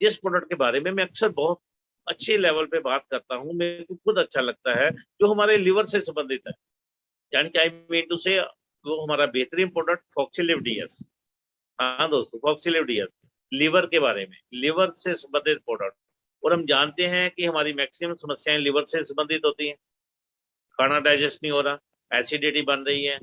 जिस प्रोडक्ट के बारे में मैं अक्सर बहुत अच्छे लेवल पे बात करता हूँ, मेरे को खुद अच्छा लगता है, जो हमारे लिवर से संबंधित है, यानी कि आई मीन टू से वो हमारा बेहतरीन प्रोडक्ट फॉक्सीलिव डीएस। हाँ दोस्तों, फॉक्सीलिव डीएस लिवर के बारे में, लिवर से संबंधित प्रोडक्ट। और हम जानते हैं कि हमारी मैक्सिमम समस्याएं लिवर से संबंधित होती हैं। खाना डाइजेस्ट नहीं हो रहा, एसिडिटी बन रही है,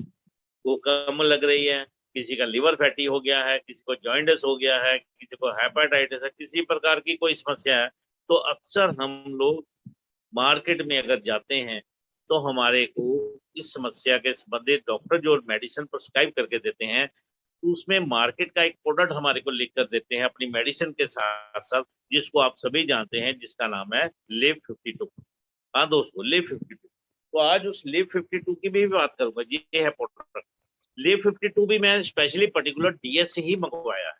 वो कम लग रही है, किसी का लिवर फैटी हो गया है, किसी को जॉइंटिस हो गया है, किसी को हेपेटाइटिस है, किसी प्रकार की कोई समस्या है, तो अक्सर हम लोग मार्केट में अगर जाते हैं तो हमारे को इस समस्या के संबंधित डॉक्टर जो मेडिसिन प्रिस्क्राइब करके देते हैं, तो उसमें मार्केट का एक प्रोडक्ट हमारे को लिख कर देते हैं अपनी मेडिसिन के साथ साथ, जिसको आप सभी जानते हैं, जिसका नाम है लिव 52। हाँ दोस्तों, लिव 52। तो आज उस लिव 52 की भी बात करूंगा। ये है प्रोडक्ट लिव 52 भी मैं स्पेशली पर्टिकुलर डीएस से ही मंगवाया है।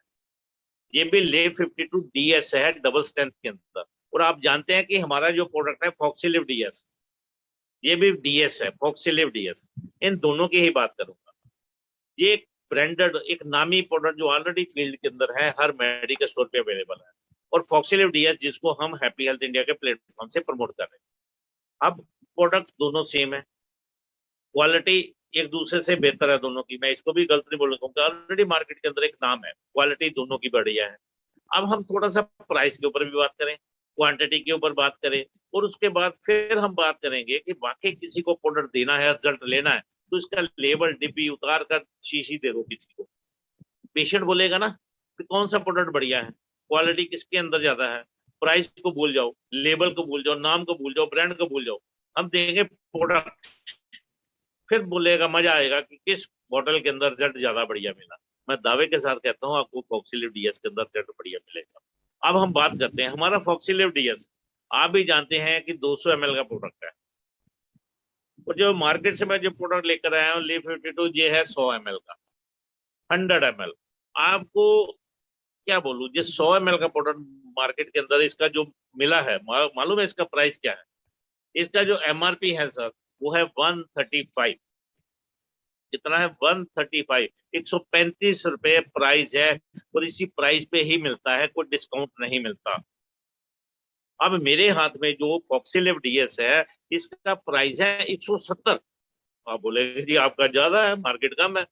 ये भी लिव 52 डीएस है, डबल स्ट्रेंथ के अंदर। और आप जानते हैं कि हमारा जो प्रोडक्ट है फॉक्सीलिव डीएस, ये भी डीएस है, फॉक्सीलिव डीएस। इन दोनों की ही बात करूंगा। ये एक ब्रांडेड, एक नामी प्रोडक्ट जो ऑलरेडी फील्ड के अंदर है, हर मेडिकल स्टोर पे अवेलेबल है। और फॉक्सीलिव डीएस जिसको हम हैप्पी हेल्थ इंडिया के प्लेटफॉर्म से प्रमोट कर रहे हैं। अब प्रोडक्ट दोनों सेम है, क्वालिटी एक दूसरे से बेहतर है दोनों की, मैं इसको भी गलत नहीं बोलूंगा क्योंकि ऑलरेडी मार्केट के अंदर एक नाम है, क्वालिटी दोनों की बढ़िया है। अब हम थोड़ा सा प्राइस के ऊपर भी बात करें, क्वांटिटी के ऊपर बात करें, और उसके बाद फिर हम बात करेंगे कि वाकई किसी को प्रोडक्ट देना है, रिजल्ट लेना है, तो इसका लेबल डिब्बी उतार कर शीशी दे दो किसी को। पेशेंट बोलेगा ना कि कौन सा प्रोडक्ट बढ़िया है, क्वालिटी किसके अंदर ज्यादा है, प्राइस को भूल जाओ, लेबल को भूल जाओ, नाम को भूल जाओ, ब्रांड को भूल जाओ, हम देंगे प्रोडक्ट, फिर बोलेगा, मजा आएगा कि किस बॉटल के अंदर रिजल्ट ज्यादा बढ़िया मिला। मैं दावे के साथ कहता हूँ आपको फॉक्सीलिव डीएस के अंदर रिजल्ट बढ़िया मिलेगा। अब हम बात करते हैं हमारा फॉक्सीलिव डीएस। आप भी जानते हैं कि 200 ml का प्रोडक्ट है, और जो मार्केट से मैं जो प्रोडक्ट लेकर आया हूँ लिव 52, ये है 100 ml का, 100 ml। आपको क्या बोलूं, ये 100 ml का प्रोडक्ट मार्केट के अंदर इसका जो मिला है, मालूम है इसका प्राइस क्या है? इसका जो एमआरपी है सर, वो है 135। कितना है? 135, 135 रुपए प्राइस है। और इसी प्राइस पे ही मिलता है, कोई डिस्काउंट नहीं मिलता। अब मेरे हाथ में जो फॉक्सीलिव डीएस है, इसका प्राइस है 170। आप बोलेंगे जी आपका ज्यादा है, मार्केट कम है।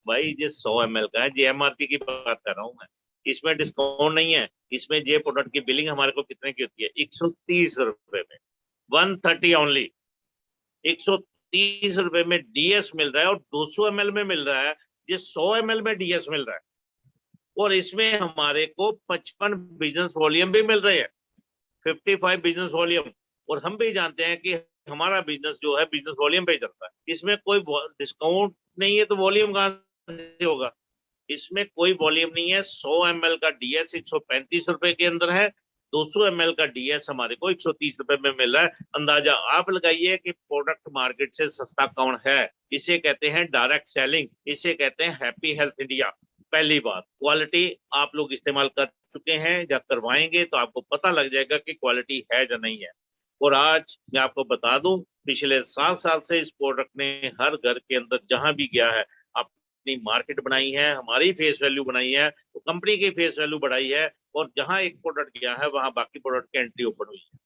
भाई ये 100 ml का है, जी एमआरपी की बात कर रहा हूँ मैं, इसमें डिस्काउंट नहीं है। इसमें ये प्रोडक्ट की बिलिंग हमारे को कितने की होती है? 130 रुपए में, 130 ओनली। 130 रुपए में डीएस मिल रहा है, और 200 ml में मिल रहा है, ये 100 ml में डीएस मिल रहा है। और इसमें हमारे को 55 बिजनेस वॉल्यूम भी मिल रहे हैं, 55 बिजनेस वॉल्यूम। और हम भी जानते हैं कि हमारा बिजनेस जो है बिजनेस वॉल्यूम पे चलता है, इसमें कोई डिस्काउंट नहीं है, तो वॉल्यूम कहां से होगा? इसमें कोई वॉल्यूम नहीं है। 100 ml का डीएस 135 रुपए के अंदर है, 200 ml का डीएस हमारे को 130 रुपए में मिल रहा है। अंदाजा आप लगाइए कि प्रोडक्ट मार्केट से सस्ता कौन है। इसे कहते हैं डायरेक्ट सेलिंग, इसे कहते हैं हैप्पी हेल्थ इंडिया। पहली बात, क्वालिटी आप लोग इस्तेमाल कर चुके हैं या करवाएंगे तो आपको पता लग जाएगा कि क्वालिटी है या नहीं है। और आज मैं आपको बता दूं, पिछले 7 साल से इस प्रोडक्ट ने हर घर के अंदर जहां भी गया है अपनी मार्केट बनाई है, हमारी फेस वैल्यू बनाई है, तो कंपनी की फेस वैल्यू बढ़ाई है। और जहां एक प्रोडक्ट गया है वहां बाकी प्रोडक्ट की एंट्री ओपन हुई है।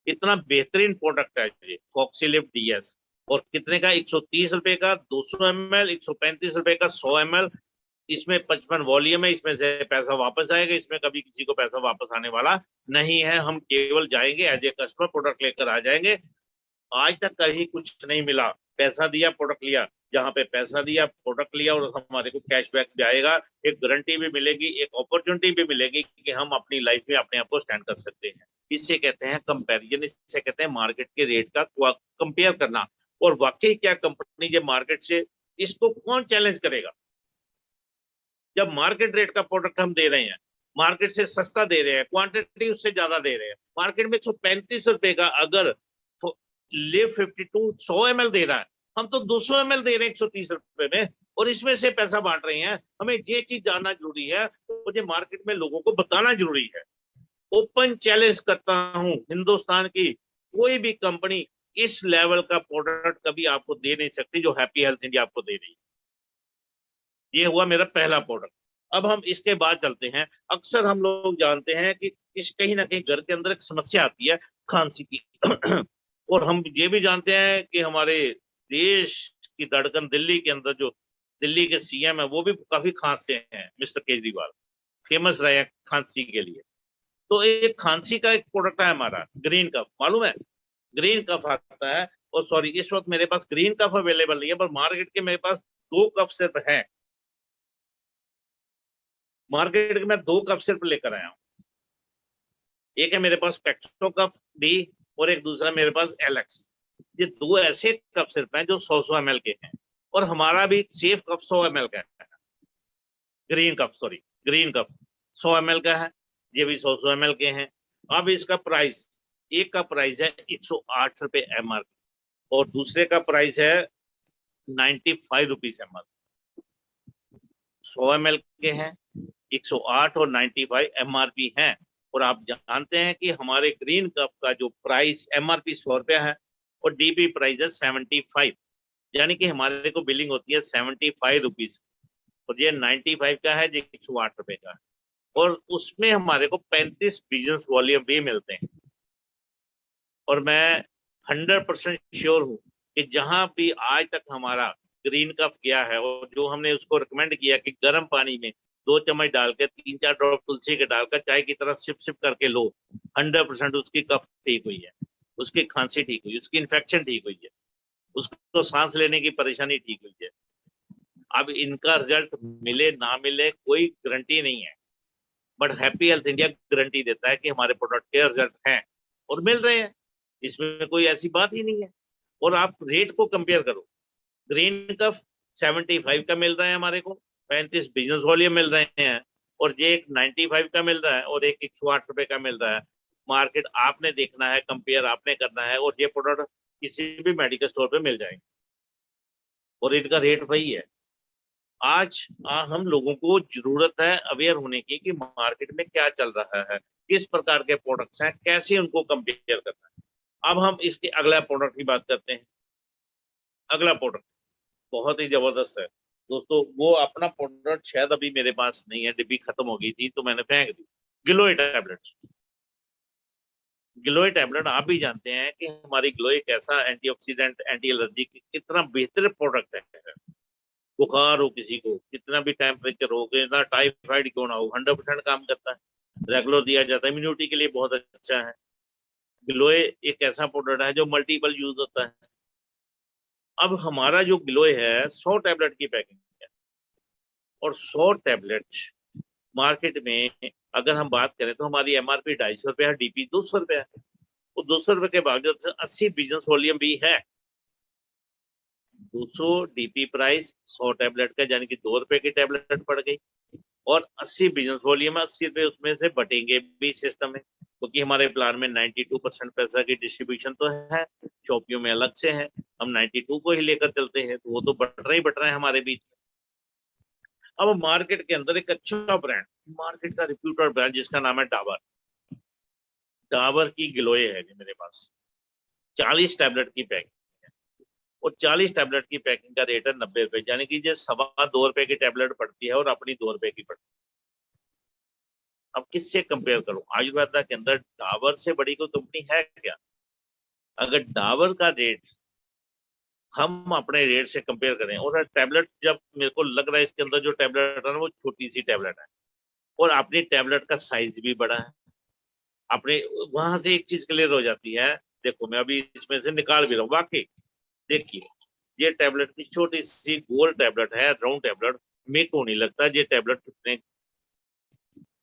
इतना बेहतरीन प्रोडक्ट है ये फॉक्सीलिव डीएस। और कितने का? 130 रुपए का 200 ml, 135 रुपए का 100 ml। इसमें 55 वॉल्यूम है, इसमें से पैसा वापस आएगा, इसमें कभी किसी को पैसा वापस आने वाला नहीं है। हम केवल जाएंगे एज ए कस्टमर, प्रोडक्ट लेकर आ जाएंगे। आज तक कहीं कुछ नहीं मिला, पैसा दिया प्रोडक्ट लिया, जहां पे पैसा दिया प्रोडक्ट लिया, और हमारे को कैशबैक भी आएगा, एक गारंटी भी मिलेगी, एक अपॉर्चुनिटी भी मिलेगी कि हम अपनी लाइफ में अपने आप को स्टैंड कर सकते हैं। इसे कहते हैं कंपैरिजन, इसे कहते हैं मार्केट के रेट का कंपेयर करना। और वाकई क्या कंपनी जो मार्केट से, इसको कौन चैलेंज करेगा? जब मार्केट रेट का प्रोडक्ट हम दे रहे हैं, मार्केट से सस्ता दे रहे हैं, क्वांटिटी उससे ज्यादा दे रहे हैं। मार्केट में 135 रुपए का अगर लिव 52 100 ml दे रहा है, हम तो 200 ml दे रहे हैं 130 रुपए में, और इसमें से पैसा बांट रहे हैं। हमें ये चीज जानना जरूरी है, मुझे मार्केट में लोगों को बताना जरूरी है। ओपन चैलेंज करता हूं, हिंदुस्तान की कोई भी कंपनी इस लेवल का प्रोडक्ट कभी आपको दे नहीं सकती जो हैप्पी हेल्थ इंडिया आपको दे रही है। ये हुआ मेरा पहला प्रोडक्ट। अब हम इसके बाद चलते हैं। अक्सर हम लोग जानते हैं कि इस कहीं ना कहीं घर के अंदर एक समस्या आती है खांसी की। और हम ये भी जानते हैं कि हमारे देश की धड़कन दिल्ली के अंदर जो दिल्ली के सीएम है वो भी काफी खांसते हैं, मिस्टर केजरीवाल फेमस रहे हैं खांसी के लिए। तो एक खांसी का एक प्रोडक्ट है हमारा ग्रीन कफ, मालूम है? ग्रीन कफ आता है। और सॉरी, इस वक्त मेरे पास ग्रीन कफ अवेलेबल नहीं है, पर मार्केट के मेरे पास 2 कप सिर्फ है। मार्केट के मैं 2 कप सिर्फ लेकर आया हूँ। एक है मेरे पास पेक्सो कप डी और एक दूसरा मेरे पास एलेक्स। ये 2 ऐसे कप सिर्फ हैं जो 100 ml के हैं। और हमारा भी सेफ कप 100 ml का है। Green cup, sorry, green cup 100 ml का है। ये भी 100 ml के हैं। अब इसका प्राइस, एक का प्राइस है 108 रुपए MRP और दूसरे का प्राइस है 95 रुपीज MRP। 100 ml के हैं, 108 और 95 MRP हैं। और आप जानते हैं कि हमारे ग्रीन कप का जो प्राइस MRP 100 रुपया है और DP प्राइस है 75, यानी कि हमारे को बिलिंग होती है 75 रुपीज। और ये 95 का है, ये 108 रुपए का है। और उसमें हमारे को 35 बिजनेस वॉल्यूम भी मिलते हैं। और मैं 100% श्योर हूँ कि जहां भी आज तक हमारा ग्रीन कप गया है और जो हमने उसको रिकमेंड किया कि गर्म पानी में 2 चम्मच डाल के 3-4 ड्रॉप तुलसी के डालकर चाय की तरह सिप सिप करके लो, 100% उसकी कफ ठीक हुई है, उसकी खांसी ठीक हुई, उसकी इन्फेक्शन ठीक हुई है, उसको सांस लेने की परेशानी ठीक हुई है। अब इनका रिजल्ट मिले ना मिले कोई गारंटी नहीं है, but happy health India guarantee देता है कि हमारे प्रोडक्ट के रिजल्ट हैं और मिल रहे हैं। इसमें कोई ऐसी बात ही नहीं है। और आप रेट को कंपेयर करो, ग्रीन कफ 75 का मिल रहा है हमारे को, 35 बिजनेस वॉल्यूम मिल रहे हैं, और ये एक 95 का मिल रहा है और एक 108 रुपए का मिल रहा है। मार्केट आपने देखना है, कंपेयर आपने करना है, और ये प्रोडक्ट किसी भी मेडिकल स्टोर पे मिल जाएंगे और इनका रेट वही है। आज हम लोगों को जरूरत है अवेयर होने की कि मार्केट में क्या चल रहा है, किस प्रकार के प्रोडक्ट्स हैं, कैसे उनको कंपेयर करना है। अब हम इसके अगला प्रोडक्ट की बात करते हैं। अगला प्रोडक्ट बहुत ही जबरदस्त है दोस्तों। वो अपना प्रोडक्ट शायद अभी मेरे पास नहीं है, डिब्बी खत्म हो गई थी तो मैंने फेंक दी। गिलोय टैबलेट। गिलोय टैबलेट आप भी जानते हैं कि हमारी गिलोय एक ऐसा एंटीऑक्सीडेंट, एंटी एलर्जी इतना बेहतर प्रोडक्ट है। बुखार हो किसी को, कितना भी टेम्परेचर हो, कितना टाइफाइड क्यों ना हो, 100% काम करता है। रेगुलर दिया जाता है, इम्यूनिटी के लिए बहुत अच्छा है। गिलोय एक ऐसा प्रोडक्ट है जो मल्टीपल यूज होता है। अब हमारा जो गिलोय है 100 टैबलेट की पैकिंग है और 100 टैबलेट मार्केट में अगर हम बात करें तो हमारी MRP 250 रुपया है, DP 200 रुपया है। तो 200 रुपये के बावजूद 80 बिजनेस वॉल्यूम भी है। 200 DP प्राइस 100 टैबलेट का, यानी कि 2 रुपए की टैबलेट पड़ गई। और 80 बिजनेस वॉल्यूम, 80 रुपए उसमें से बटेंगे भी सिस्टम है, क्योंकि हमारे प्लान में 92% पैसा की डिस्ट्रीब्यूशन तो है, शॉपियों में अलग से है। हम 92 को ही लेकर चलते हैं, तो वो तो बट रहे हैं हमारे बीच में। अब मार्केट के अंदर एक अच्छा ब्रांड, मार्केट का रिप्यूटेड ब्रांड जिसका नाम है डाबर। डाबर की गिलोय है जी मेरे पास, 40 टैबलेट की पैकिंग है और 40 टैबलेट की पैकिंग का रेट है 90 रुपए, यानी कि ये 2.25 रुपए की टैबलेट पड़ती है और अपनी 2 रुपए की पड़ती है। अब किससे कंपेयर करूं? आयुर्वेदा के अंदर डाबर से बड़ी कोई कंपनी है क्या? अगर डाबर का रेट हम अपने रेट से कंपेयर करें, और टैबलेट जब मेरे को लग रहा है इसके अंदर जो टैबलेट है ना वो छोटी सी टैबलेट है और अपनी टैबलेट का साइज भी बड़ा है। अपने वहां से एक चीज क्लियर हो जाती है। देखो मैं अभी इसमें से निकाल भी रहा हूँ, वाकई देखिए ये टैबलेट की छोटी सी गोल टैबलेट है, राउंड टैबलेट। मेरे को नहीं लगता ये टैबलेट कितने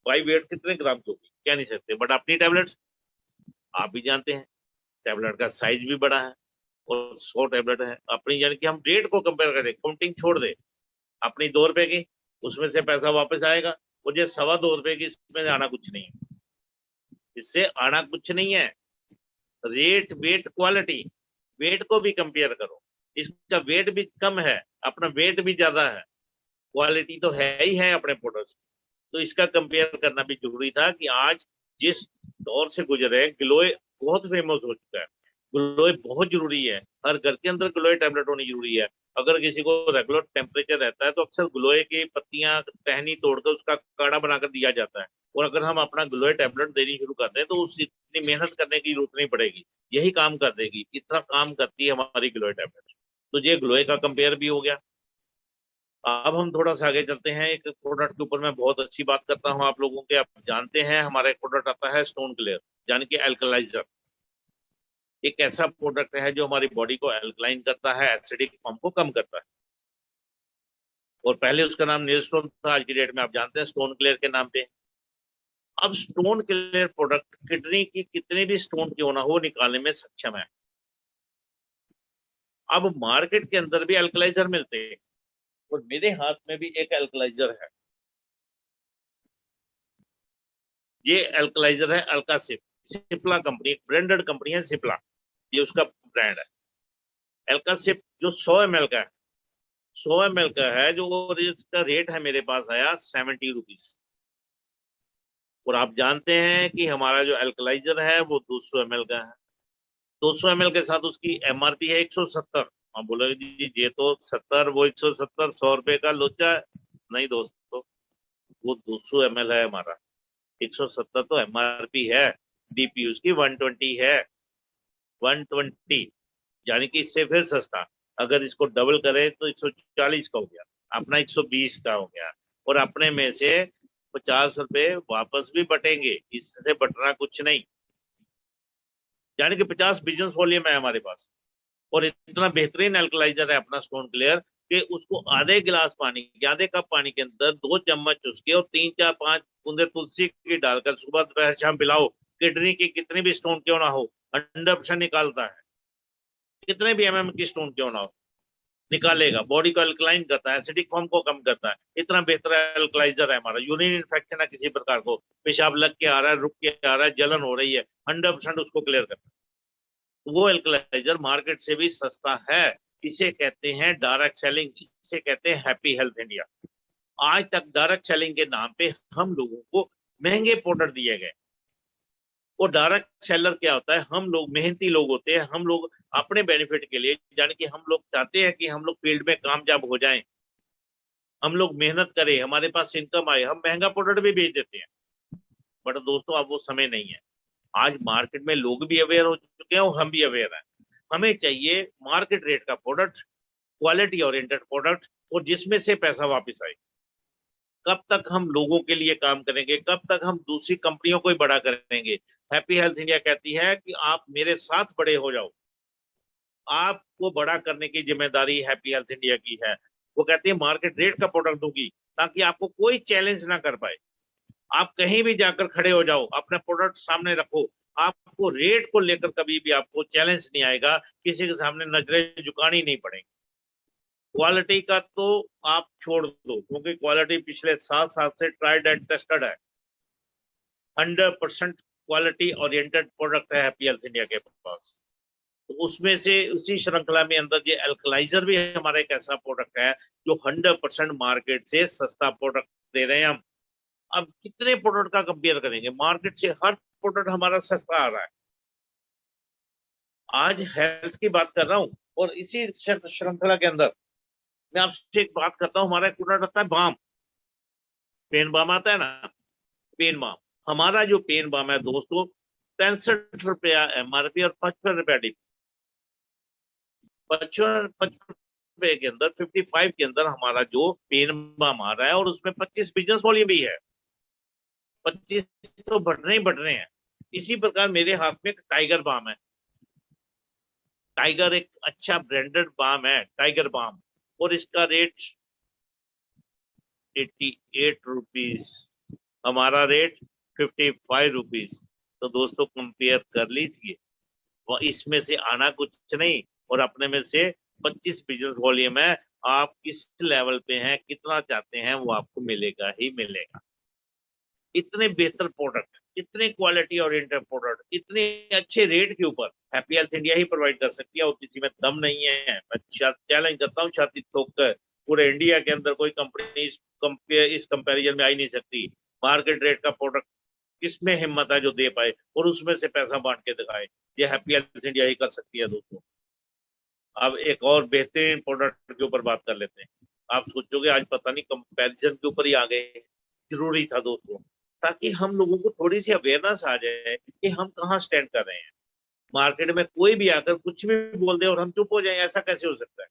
बाई वेट कितने ग्राम की होगी, कह नहीं सकते, बट अपनी टैबलेट आप भी जानते हैं टैबलेट का साइज भी बड़ा है और 100 टैबलेट है अपनी, यानी कि हम रेट को कंपेयर करें, काउंटिंग छोड़ दे, अपनी 2 रुपए की उसमें से पैसा वापस आएगा, और ये 2.25 रुपए की इसमें आना कुछ नहीं है, इससे आना कुछ नहीं है। रेट, वेट, क्वालिटी, वेट को भी कंपेयर करो, इसका वेट भी कम है, अपना वेट भी ज्यादा है, क्वालिटी तो है ही है अपने प्रोडक्ट्स। तो इसका कंपेयर करना भी जरूरी था कि आज जिस दौर से गुजरे, गिलोय बहुत फेमस हो चुका है। गिलोय बहुत जरूरी है, हर घर के अंदर गिलोय टैबलेट होनी जरूरी है। अगर किसी को रेगुलर टेम्परेचर रहता है तो अक्सर गिलोय की पत्तियां टहनी तोड़कर उसका काढ़ा बनाकर दिया जाता है। और अगर हम अपना गिलोय टैबलेट देनी शुरू करते हैं तो उस इतनी मेहनत करने की जरूरत नहीं पड़ेगी, यही काम कर देगी। इतना काम करती है हमारी गिलोय टैबलेट। तो ये गिलोय का कंपेयर भी हो गया। अब हम थोड़ा सा आगे चलते हैं। एक प्रोडक्ट के ऊपर मैं बहुत अच्छी बात करता हूँ आप लोगों के, आप जानते हैं हमारा एक प्रोडक्ट आता है स्टोन क्लियर, यानी कि एल्कलाइजर। एक ऐसा प्रोडक्ट है जो हमारी बॉडी को एल्कलाइन करता है, एसिडिक फॉर्म को कम करता है। और पहले उसका नाम नील स्टोन था, आज की डेट में आप जानते हैं स्टोन क्लियर के नाम पे। अब स्टोन क्लियर प्रोडक्ट किडनी की कितने भी स्टोन क्यों ना हो निकालने में सक्षम है। अब मार्केट के अंदर भी एल्कलाइजर मिलते हैं और मेरे हाथ में भी एक एल्कलाइजर है। ये एल्कलाइजर है अल्कासिप, सिप्ला कंपनी, ब्रांडेड कंपनी है सिप्ला, ये उसका ब्रांड है। एल्कासिप जो 100 ml का है, 100 ml का है, जो इसका रेट है मेरे पास आया 70 रुपीज। और आप जानते हैं कि हमारा जो एल्कलाइजर है वो 200 ml का है। 200 ml के साथ उसकी एमआरपी है 170। आप बोलोगे जी ये तो 70, वो 170, 100 रुपए का लोचा है। नहीं दोस्तों, वो 200 ml है हमारा, 170 तो एमआरपी है। डीपी उसकी 120 है, 120, यानी कि इससे फिर सस्ता। अगर इसको डबल करें तो 140 का हो गया, अपना 120 का हो गया। और अपने में से 50 रुपए वापस भी बटेंगे, इससे बटना कुछ नहीं। यानी कि 50 बिजनेस वॉल्यूम है हमारे पास। और इतना बेहतरीन एल्कलाइजर है अपना स्टोन क्लियर कि उसको आधे गिलास पानी, आधे कप पानी के अंदर 2 चम्मच उसके और 3 4 5 बूंदे तुलसी की डालकर सुबह दोपहर शाम पिलाओ, किडनी की कितनी भी स्टोन क्यों ना हो 100% निकालता है। कितने भी की स्टोन क्यों ना हो निकालेगा। बॉडी को अल्कलाइन करता है, एसिडिक फॉर्म को कम करता है। इतना बेहतर एल्कलाइजर है हमारा। यूरिन इन्फेक्शन है किसी प्रकार को, पेशाब लग के आ रहा है, रुक के आ रहा है, जलन हो रही है, 100% उसको क्लियर करता है। वो एल्कलाइजर मार्केट से भी सस्ता है। इसे कहते हैं डायरेक्ट सेलिंग, इसे कहते हैं हैप्पी हेल्थ इंडिया। आज तक डायरेक्ट सेलिंग के नाम पे हम लोगों को महंगे प्रोडक्ट दिए गए। वो डायरेक्ट सेलर क्या होता है, हम लोग मेहनती लोग होते हैं, हम लोग अपने बेनिफिट के लिए, यानी कि हम लोग चाहते हैं कि हम लोग फील्ड में कामयाब हो जाएं, हम लोग मेहनत करें, हमारे पास इनकम आए, हम महंगा प्रोडक्ट भी बेच देते हैं। बट दोस्तों अब वो समय नहीं है। आज मार्केट में लोग भी अवेयर हो चुके हैं और हम भी अवेयर हैं। हमें चाहिए मार्केट रेट का प्रोडक्ट, क्वालिटी ओरिएंटेड प्रोडक्ट, और जिसमें से पैसा वापस आए। कब तक हम लोगों के लिए काम करेंगे, कब तक हम दूसरी कंपनियों को ही बड़ा करेंगे। हैप्पी हेल्थ इंडिया कहती है कि आप मेरे साथ बड़े हो जाओ, आपको बड़ा करने की जिम्मेदारी हैप्पी हेल्थ इंडिया की है। वो कहती है मार्केट रेट का प्रोडक्ट दूंगी ताकि आपको कोई चैलेंज ना कर पाए। आप कहीं भी जाकर खड़े हो जाओ, अपना प्रोडक्ट सामने रखो, आपको रेट को लेकर कभी भी आपको चैलेंज नहीं आएगा, किसी के सामने नजरें झुकानी नहीं पड़ेगी। क्वालिटी का तो आप छोड़ दो, क्योंकि क्वालिटी पिछले 7 साल से ट्राइड एंड टेस्टेड है। 100% क्वालिटी ओरिएंटेड प्रोडक्ट है हैप्पी हेल्थ इंडिया के पास। तो उसमें से उसी श्रृंखला में अंदर ये एल्कलाइजर भी हमारा एक ऐसा प्रोडक्ट है जो 100% मार्केट से सस्ता प्रोडक्ट दे रहे हैं हम। अब कितने प्रोडक्ट का कंपेयर करेंगे, मार्केट से हर प्रोडक्ट हमारा सस्ता आ रहा है। आज हेल्थ की बात कर रहा हूँ और इसी श्रृंखला के अंदर मैं आपसे एक बात करता हूँ। हमारा एक प्रोडक्ट आता है बाम, पेन बाम आता है ना, पेन बाम। हमारा जो पेन बाम है दोस्तों, 65 रुपया एमआरपी और 55 रुपया डी। 55 रुपए के अंदर, 55 के अंदर हमारा जो पेन बाम आ रहा है, और उसमें 25 बिजनेस वॉल्यूम भी है। 25 तो बढ़ने ही बढ़ने हैं। इसी प्रकार मेरे हाथ में एक टाइगर बाम है। टाइगर एक अच्छा ब्रांडेड बाम है, टाइगर बाम, और इसका रेट 88 रुपीज, हमारा रेट 55 रुपीज। तो दोस्तों कंपेयर कर लीजिए, वो इसमें से आना कुछ नहीं और अपने में से 25 बिजनेस वॉल्यूम है। आप किस लेवल पे हैं, कितना चाहते हैं, वो आपको मिलेगा ही मिलेगा। इतने बेहतर प्रोडक्ट, इतने क्वालिटी ओरिएंटेड प्रोडक्ट, इतने अच्छे रेट के ऊपर हैप्पी हेल्थ इंडिया ही प्रोवाइड कर सकती है, और किसी में दम नहीं है। मैं चैलेंज करता हूँ छाती ठोक कर, पूरे इंडिया के अंदर कोई कंपनी इस कंपैरिजन में आ ही नहीं सकती। मार्केट रेट का प्रोडक्ट किसमें हिम्मत है जो दे पाए और उसमें से पैसा बांट के दिखाए, ये हैप्पी हेल्थ इंडिया ही कर सकती है दोस्तों। अब एक और बेहतरीन प्रोडक्ट के ऊपर बात कर लेते हैं। आप सोचोगे आज पता नहीं कंपैरिजन के ऊपर ही आ गए, जरूरी था दोस्तों, ताकि हम लोगों को थोड़ी सी अवेयरनेस आ जाए कि हम कहाँ स्टैंड कर रहे हैं। मार्केट में कोई भी आकर कुछ भी बोल दे और हम चुप हो जाएं, ऐसा कैसे हो सकता है?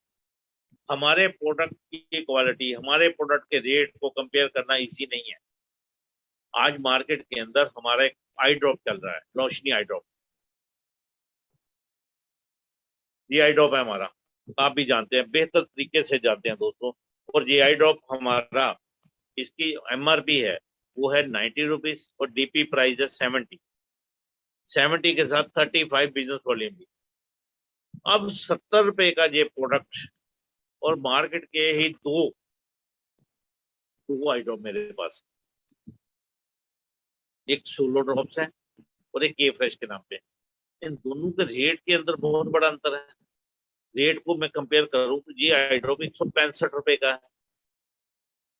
हमारे प्रोडक्ट की क्वालिटी, हमारे प्रोडक्ट के रेट को कंपेयर करना इजी नहीं है। आज मार्केट के अंदर हमारा एक आई ड्रॉप चल रहा है, रोशनी आई ड्रॉप। ये आई ड्रॉप है हमारा, आप भी जानते हैं, बेहतर तरीके से जानते हैं दोस्तों। और ये आई ड्रॉप हमारा, इसकी एमआरपी है वो है 90 रुपीज और डीपी प्राइस है 70। 70 के साथ 35 बिजनेस वॉल्यूम भी। अब 70 रुपए का ये प्रोडक्ट, और मार्केट के ही दो दो आई ड्रॉप मेरे पास, एक सोलो ड्रॉप्स है और एक ए फ्रेश के नाम पे। इन दोनों के रेट के अंदर बहुत बड़ा अंतर है। रेट को मैं कंपेयर करूं तो ये आई ड्रॉप 165 रुपए का है,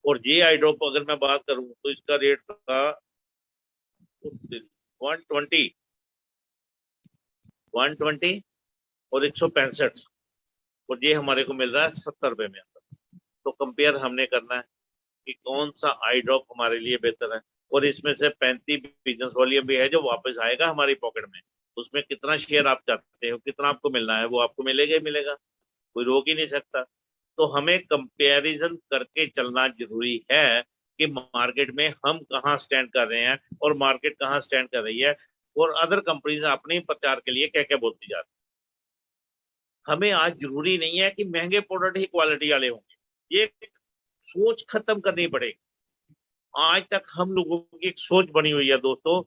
और ये आई ड्रॉप अगर मैं बात करूं तो इसका रेट था 120, 120 और 165, और ये हमारे को मिल रहा है 70 रुपए में अंदर। तो कंपेयर हमने करना है कि कौन सा आई ड्रॉप हमारे लिए बेहतर है। और इसमें से 35 बिजनेस वॉल्यूम भी है जो वापस आएगा हमारी पॉकेट में। उसमें कितना शेयर आप चाहते हो, कितना आपको मिलना है, वो आपको मिलेगा ही मिलेगा, कोई रोक ही नहीं सकता। तो हमें कंपैरिजन करके चलना जरूरी है कि मार्केट में हम कहाँ स्टैंड कर रहे हैं और मार्केट कहाँ स्टैंड कर रही है, और अदर कंपनीज अपने प्रचार के लिए क्या क्या बोलती जा रही है। हमें आज जरूरी नहीं है कि महंगे प्रोडक्ट ही क्वालिटी वाले होंगे, ये सोच खत्म करनी पड़ेगी। आज तक हम लोगों की एक सोच बनी हुई है दोस्तों,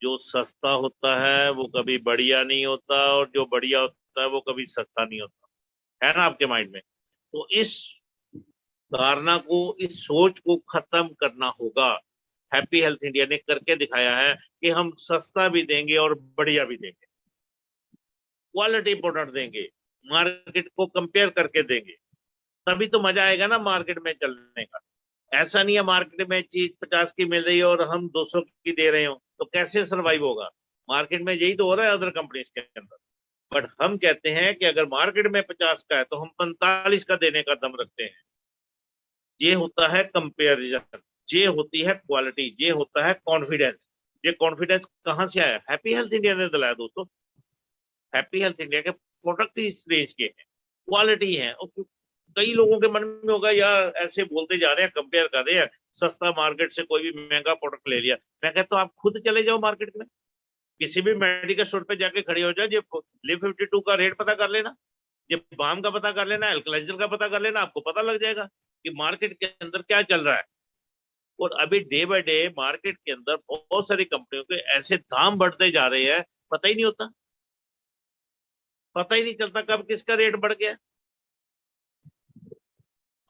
जो सस्ता होता है वो कभी बढ़िया नहीं होता, और जो बढ़िया होता है वो कभी सस्ता नहीं होता, है ना आपके माइंड में? तो इस धारणा को, इस सोच को खत्म करना होगा। हैप्पी हेल्थ इंडिया ने करके दिखाया है कि हम सस्ता भी देंगे और बढ़िया भी देंगे, क्वालिटी प्रोडक्ट देंगे, मार्केट को कंपेयर करके देंगे। तभी तो मजा आएगा ना मार्केट में चलने का। ऐसा नहीं है मार्केट में चीज 50 की मिल रही है और हम 200 की दे रहे हो, तो कैसे सरवाइव होगा? मार्केट में यही तो हो रहा है अदर कंपनीज के अंदर। बट हम कहते हैं कि अगर मार्केट में 50 का है तो हम 45 का देने का दम रखते हैं। ये होता है कंपेरिजन, ये होती है क्वालिटी, ये होता है कॉन्फिडेंस। ये कॉन्फिडेंस कहाँ से आया? हैप्पी हेल्थ इंडिया ने दिलाया दोस्तों। हैप्पी हेल्थ इंडिया के प्रोडक्ट इस रेंज के हैं, क्वालिटी है। और कई लोगों के मन में होगा यार ऐसे बोलते जा रहे हैं, कंपेयर कर रहे हैं, सस्ता मार्केट से कोई भी महंगा प्रोडक्ट ले लिया। मैं कहता हूँ आप खुद चले जाओ मार्केट में, किसी भी मेडिकल स्टोर पे जाके खड़े हो जाओ, ये लिव 52 का रेट पता कर लेना, ये बाम का पता कर लेना, एल्कलाइजर का पता कर लेना, आपको पता लग जाएगा कि मार्केट के अंदर क्या चल रहा है। और अभी डे बाय डे मार्केट के अंदर बहुत सारी कंपनियों के ऐसे दाम बढ़ते जा रहे हैं, पता ही नहीं होता, पता ही नहीं चलता कब किसका रेट बढ़ गया।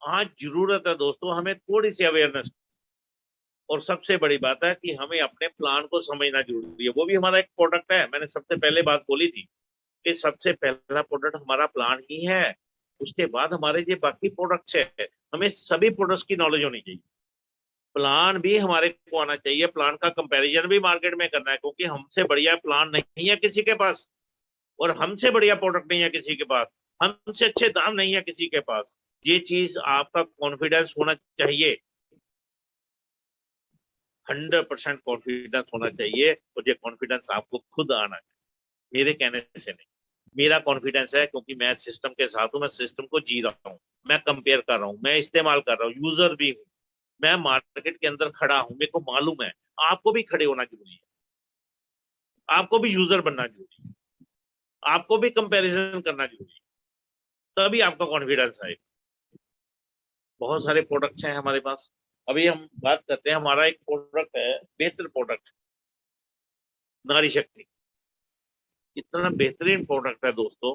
आज जरूरत है दोस्तों हमें थोड़ी सी अवेयरनेस। और सबसे बड़ी बात है कि हमें अपने प्लान को समझना जरूरी है, वो भी हमारा एक प्रोडक्ट है। मैंने सबसे पहले बात बोली थी कि सबसे पहला प्रोडक्ट हमारा प्लान ही है, उसके बाद हमारे ये बाकी प्रोडक्ट्स है। हमें सभी प्रोडक्ट्स की नॉलेज होनी चाहिए, प्लान भी हमारे को आना चाहिए, प्लान का कंपैरिजन भी मार्केट में करना है, क्योंकि हमसे बढ़िया प्लान नहीं है किसी के पास, और हमसे बढ़िया प्रोडक्ट नहीं है किसी के पास, हमसे अच्छे दाम नहीं है किसी के पास। ये चीज आपका कॉन्फिडेंस होना चाहिए, 100% कॉन्फिडेंस होना चाहिए। और ये कॉन्फिडेंस आपको खुद आना है, मेरे कहने से नहीं। मेरा कॉन्फिडेंस है क्योंकि मैं सिस्टम के साथ हूं, मैं सिस्टम को जी रहा हूँ, मैं कंपेयर कर रहा हूँ, मैं इस्तेमाल कर रहा हूँ, यूजर भी हूँ, मैं मार्केट के अंदर खड़ा हूँ, मेरे को मालूम है। आपको भी खड़े होना जरूरी है, आपको भी यूजर बनना जरूरी है, आपको भी कंपैरिजन करना जरूरी है, तभी आपका कॉन्फिडेंस आएगा। बहुत सारे प्रोडक्ट्स हैं हमारे पास। अभी हम बात करते हैं, हमारा एक प्रोडक्ट है, बेहतर प्रोडक्ट, नारी शक्ति। इतना बेहतरीन प्रोडक्ट है दोस्तों।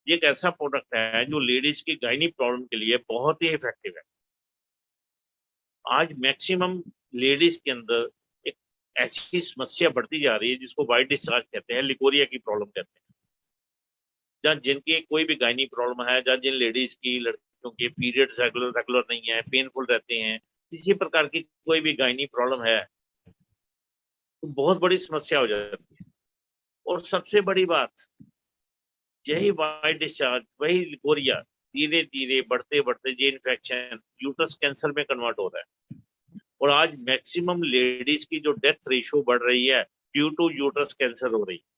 ये एक ऐसा प्रोडक्ट है जो लेडीज की गायनी प्रॉब्लम के लिए बहुत ही इफेक्टिव है। आज मैक्सिमम लेडीज के अंदर एक ऐसी समस्या बढ़ती जा रही है जिसको वाइट डिस्चार्ज कहते हैं, लिकोरिया की प्रॉब्लम कहते हैं। जहाँ जिनकी कोई भी गायनी प्रॉब्लम है, जहाँ जिन लेडीज की, लड़कियों के पीरियड्स रेगुलर रेगुलर नहीं है, पेनफुल रहते हैं, किसी प्रकार की कोई भी गायनी प्रॉब्लम है, तो बहुत बड़ी समस्या हो जाती है। और सबसे बड़ी बात, यही वाइट डिस्चार्ज, वही गोरिया धीरे धीरे बढ़ते बढ़ते ये इन्फेक्शन यूट्रस कैंसर में कन्वर्ट हो रहा है। और आज मैक्सिमम लेडीज की जो डेथ रेशियो बढ़ रही है ड्यू टू यूट्रस कैंसर हो रही है।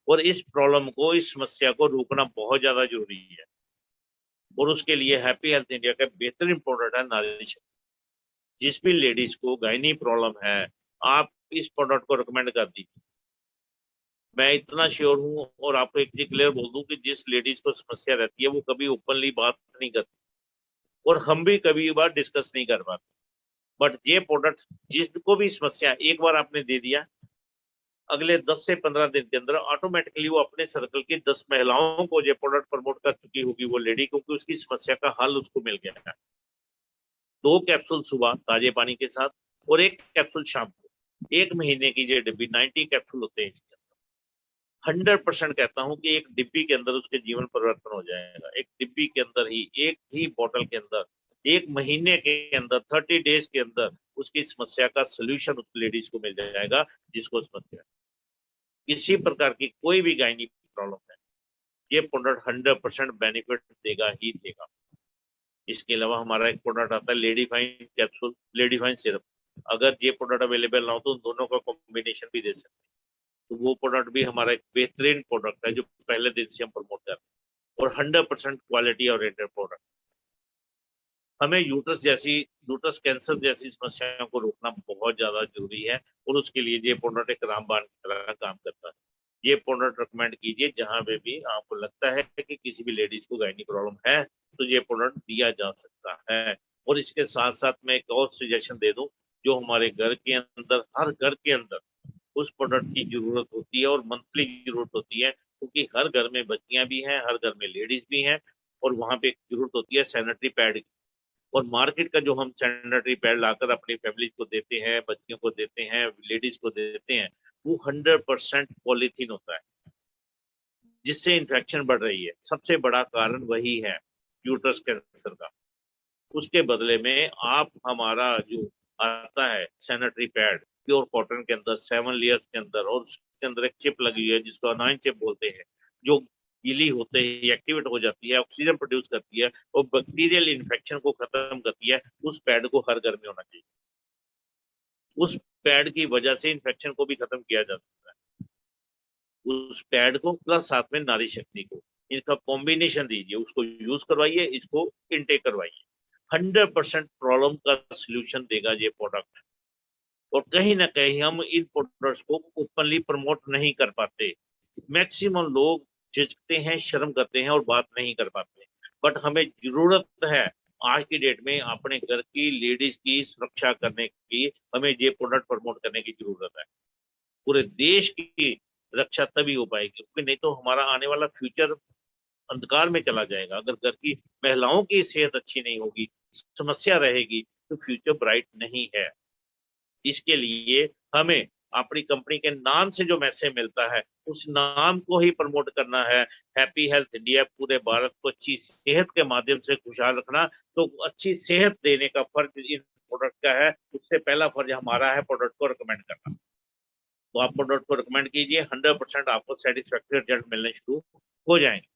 और इस प्रॉब्लम को, इस समस्या को रोकना बहुत ज्यादा जरूरी है। और उसके लिए हैप्पी हेल्थ इंडिया का बेहतरीन प्रोडक्ट है नारी शक्ति। जिस भी लेडीज को गायनी प्रॉब्लम है, आप इस प्रोडक्ट को रिकमेंड कर दीजिए। मैं इतना श्योर हूँ और आपको एक चीज क्लियर बोल दूं कि जिस लेडीज को समस्या रहती है वो कभी ओपनली बात नहीं करती, और हम भी कभी बार डिस्कस नहीं कर पाते। बट ये प्रोडक्ट जिसको भी समस्या एक बार आपने दे दिया, अगले 10 से 15 दिन के अंदर ऑटोमेटिकली वो अपने सर्कल की 10 महिलाओं को ये प्रोडक्ट प्रमोट कर चुकी होगी वो लेडी, क्योंकि उसकी समस्या का हल उसको मिल गया है। 2 कैप्सूल सुबह ताजे पानी के साथ और 1 कैप्सूल शाम को। 1 महीने की ये डिब्बी 90 कैप्सूल होते हैं इसके अंदर। 100% कहता हूं कि एक डिब्बी के अंदर उसके जीवन परिवर्तन हो जाएगा। एक डिब्बी के अंदर ही, एक ही बोतल के अंदर 1 महीने के अंदर, 30 डेज के अंदर उसकी समस्या का सोल्यूशन उस लेडीज को मिल जाएगा जिसको समस्या किसी प्रकार की कोई भी गायनी प्रॉब्लम है। ये प्रोडक्ट 100% बेनिफिट देगा ही देगा। इसके अलावा हमारा एक प्रोडक्ट आता है lady fine capsule, lady fine syrup. अगर ये प्रोडक्ट अवेलेबल ना हो तो दोनों का कॉम्बिनेशन भी दे सकते हैं। तो वो प्रोडक्ट भी हमारा एक बेहतरीन प्रोडक्ट है जो पहले दिन से हम प्रमोट कर रहे हैं, और 100% क्वालिटी ओरिएंटेड प्रोडक्ट। हमें यूट्रस कैंसर जैसी समस्याओं को रोकना बहुत ज्यादा जरूरी है, और उसके लिए ये प्रोडक्ट एक रामबाण की तरह काम करता है। ये प्रोडक्ट रिकमेंड कीजिए जहां पे भी आपको लगता है कि किसी भी लेडीज को गायनी प्रॉब्लम है, तो ये प्रोडक्ट दिया जा सकता है। और इसके साथ साथ मैं एक और सजेशन दे दूं, जो हमारे घर के अंदर, हर घर के अंदर उस प्रोडक्ट की जरूरत होती है और मंथली जरूरत होती है, क्योंकि हर घर में बच्चियां भी हैं, हर घर में लेडीज भी हैं, और वहां पे एक जरूरत होती है सैनिटरी पैड की। और मार्केट का जो हम सैनिटरी पैड लाकर अपनी फैमिली को देते हैं, बच्चियों को देते हैं, लेडीज को देते हैं, वो 100% पॉलीथीन होता है, जिससे इन्फेक्शन बढ़ रही है। सबसे बड़ा कारण वही है, यूट्रस कैंसर का। उसके बदले में आप हमारा जो आता है सैनिटरी पैड प्योर कॉटन के अंदर 7 लेयर्स के अंदर, और उसके अंदर एक चिप लगी है जिसको अनाइन चिप बोलते हैं, जो गीली होते ही एक्टिवेट हो जाती है, ऑक्सीजन प्रोड्यूस करती है और बैक्टीरियल इन्फेक्शन को खत्म करती है। उस पैड को हर घर में होना चाहिए। उस पैड की वजह से इन्फेक्शन को भी खत्म किया जा सकता है। उस पैड को प्लस साथ में नारी शक्ति को, इनका कॉम्बिनेशन दीजिए, उसको यूज करवाइए, इसको इनटेक करवाइए। 100% प्रॉब्लम का सोल्यूशन देगा ये प्रोडक्ट। और कहीं ना कहीं हम इन प्रोडक्ट्स को ओपनली प्रमोट नहीं कर पाते। मैक्सिमम लोग झिझकते हैं, शर्म करते हैं और बात नहीं कर पाते। बट हमें जरूरत है आज की डेट में अपने घर की लेडीज की सुरक्षा करने की, हमें ये प्रोडक्ट प्रमोट करने की जरूरत है। पूरे देश की रक्षा तभी हो पाएगी, क्योंकि नहीं तो हमारा आने वाला फ्यूचर अंधकार में चला जाएगा। अगर घर की महिलाओं की सेहत अच्छी नहीं होगी, समस्या रहेगी, तो फ्यूचर ब्राइट नहीं है। इसके लिए हमें अपनी कंपनी के नाम से जो मैसेज मिलता है उस नाम को ही प्रमोट करना है। हैप्पी हेल्थ इंडिया पूरे भारत को अच्छी सेहत के माध्यम से खुशहाल रखना। तो अच्छी सेहत देने का फर्ज इन प्रोडक्ट का है, उससे पहला फर्ज हमारा है प्रोडक्ट को रिकमेंड करना। तो आप प्रोडक्ट को रिकमेंड कीजिए, 100% आपको सेटिस्फैक्टरी रिजल्ट मिलने शुरू हो जाएंगे।